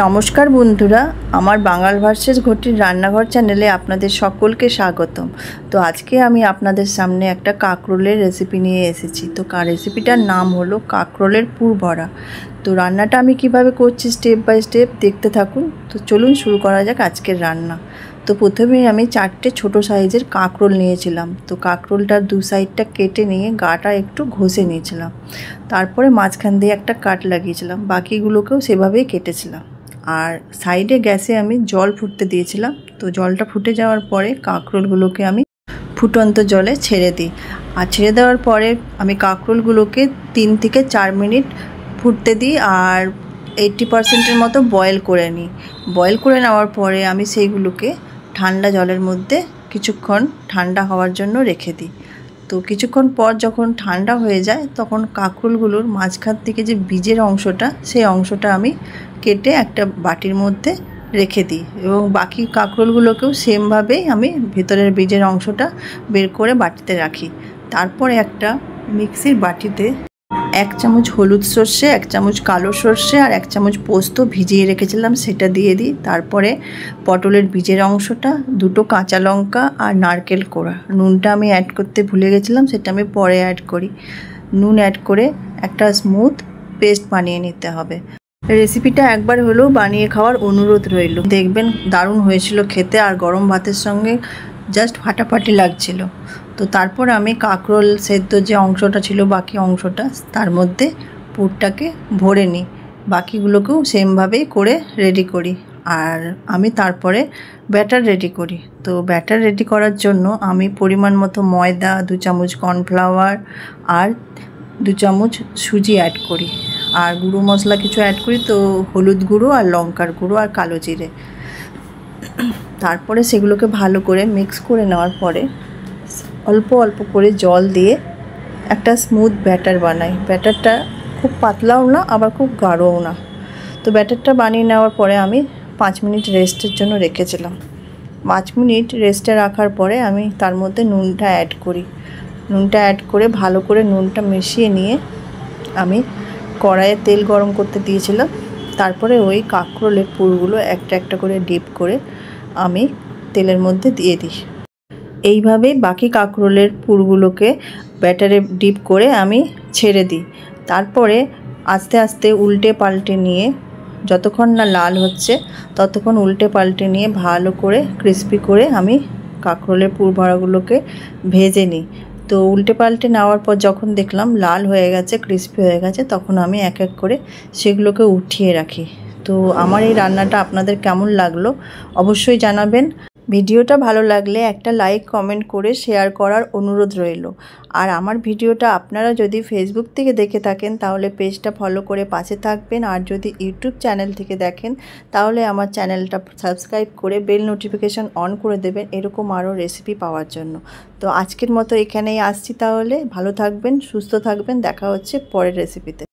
নমস্কার বন্ধুরা, আমার বাঙাল ভার্সেস ঘটির রান্নাঘর চ্যানেলে আপনাদের সকলকে স্বাগতম। তো আজকে আমি আপনাদের সামনে একটা কাঁকরোলের রেসিপি নিয়ে এসেছি। তো রেসিপিটার নাম হলো কাঁকরোলের পুর ভরা। তো রান্নাটা আমি কিভাবে করছি স্টেপ বাই স্টেপ দেখতে থাকুন। তো চলুন শুরু করা যাক আজকের রান্না। তো প্রথমেই আমি 4টে ছোটো সাইজের কাঁকরোল নিয়েছিলাম। তো কাঁকরোলটার দু সাইডটা কেটে নিয়ে গাটা একটু ঘষে নিয়েছিলাম। তারপরে মাঝখান দিয়ে একটা কাট লাগিয়েছিলাম, বাকিগুলোকেও সেভাবেই কেটেছিলাম। আর সাইডে গ্যাসে আমি জল ফুটতে দিয়েছিলাম। তো জলটা ফুটে যাওয়ার পরে কাঁকরোলগুলোকে আমি ফুটন্ত জলে ছেড়ে দিই। আর ছেড়ে দেওয়ার পরে আমি কাঁকরোলগুলোকে 3 থেকে 4 মিনিট ফুটতে দিই আর 80% মতো বয়েল করে নিই। বয়েল করে নেওয়ার পরে আমি সেইগুলোকে ঠান্ডা জলের মধ্যে কিছুক্ষণ ঠান্ডা হওয়ার জন্য রেখে দিই। তো কিছুক্ষণ পর যখন ঠান্ডা হয়ে যায় তখন কাঁকরোলগুলোর মাঝখান থেকে যে বীজের অংশটা, সেই অংশটা আমি কেটে একটা বাটির মধ্যে রেখে দিই এবং বাকি কাঁকরোলগুলোকেও সেমভাবেই আমি ভেতরের বীজের অংশটা বের করে বাটিতে রাখি। তারপরে একটা মিক্সির বাটিতে 1 চামচ হলুদ সর্ষে, 1 চামচ কালো সর্ষে আর 1 চামচ পোস্ত ভিজিয়ে রেখেছিলাম সেটা দিয়ে দিই। তারপরে পটলের বীজের অংশটা, 2টো কাঁচা লঙ্কা আর নারকেল কোড়া। নুনটা আমি অ্যাড করতে ভুলে গেছিলাম, সেটা আমি পরে অ্যাড করি। নুন অ্যাড করে একটা স্মুথ পেস্ট বানিয়ে নিতে হবে। রেসিপিটা একবার হলেও বানিয়ে খাওয়ার অনুরোধ রইল। দেখবেন দারুণ হয়েছিল খেতে, আর গরম ভাতের সঙ্গে জাস্ট ফাটাফাটি লাগছিল। তো তারপর আমি কাঁকরোল সেদ্ধ যে অংশটা ছিল, বাকি অংশটা তার মধ্যে পুরটাকে ভরে নিই। বাকিগুলোকেও সেমভাবেই করে রেডি করি। আর আমি তারপরে ব্যাটার রেডি করি। তো ব্যাটার রেডি করার জন্য আমি পরিমাণ মতো ময়দা, 2 চামচ কর্নফ্লাওয়ার আর 2 চামচ সুজি অ্যাড করি। আর গুঁড়ো মশলা কিছু অ্যাড করি, তো হলুদ গুঁড়ো আর লঙ্কার গুঁড়ো আর কালো জিরে। তারপরে সেগুলোকে ভালো করে মিক্স করে নেওয়ার পরে অল্প অল্প করে জল দিয়ে একটা স্মুথ ব্যাটার বানাই। ব্যাটারটা খুব পাতলাও না আবার খুব গাঢ়ও না। তো ব্যাটারটা বানিয়ে নেওয়ার পরে আমি 5 মিনিট রেস্টের জন্য রেখেছিলাম। 5 মিনিট রেস্টে রাখার পরে আমি তার মধ্যে নুনটা অ্যাড করি। নুনটা অ্যাড করে ভালো করে নুনটা মিশিয়ে নিয়ে আমি কড়াইয়ে তেল গরম করতে দিয়েছিলাম। তারপরে ওই কাঁকরোলের পুরগুলো একটা একটা করে ডিপ করে আমি তেলের মধ্যে দিয়ে দিই। এইভাবেই বাকি কাঁকরোলের পুরগুলোকে ব্যাটারে ডিপ করে আমি ছেড়ে দিই। তারপরে আস্তে আস্তে উল্টে পাল্টে নিয়ে যতক্ষণ না লাল হচ্ছে ততক্ষণ উল্টে পাল্টে নিয়ে ভালো করে ক্রিস্পি করে আমি কাঁকরোলের পুর ভরাগুলোকে ভেজে নিই। তো উল্টে পাল্টে নেওয়ার পর যখন দেখলাম লাল হয়ে গেছে, ক্রিস্পি হয়ে গেছে, তখন আমি এক এক করে সেগুলোকে উঠিয়ে রাখি। তো আমার এই রান্নাটা আপনাদের কেমন লাগলো অবশ্যই জানাবেন। ভিডিওটা ভালো লাগলে একটা লাইক কমেন্ট করে শেয়ার করার অনুরোধ রইল। আর আমার ভিডিওটা আপনারা যদি ফেসবুক থেকে দেখে থাকেন তাহলে পেজটা ফলো করে পাশে থাকবেন। আর যদি ইউটিউব চ্যানেল থেকে দেখেন তাহলে আমার চ্যানেলটা সাবস্ক্রাইব করে বেল নোটিফিকেশান অন করে দেবেন এরকম আরও রেসিপি পাওয়ার জন্য। তো আজকের মতো এখানেই আসছি, তাহলে ভালো থাকবেন, সুস্থ থাকবেন, দেখা হচ্ছে পরের রেসিপিতে।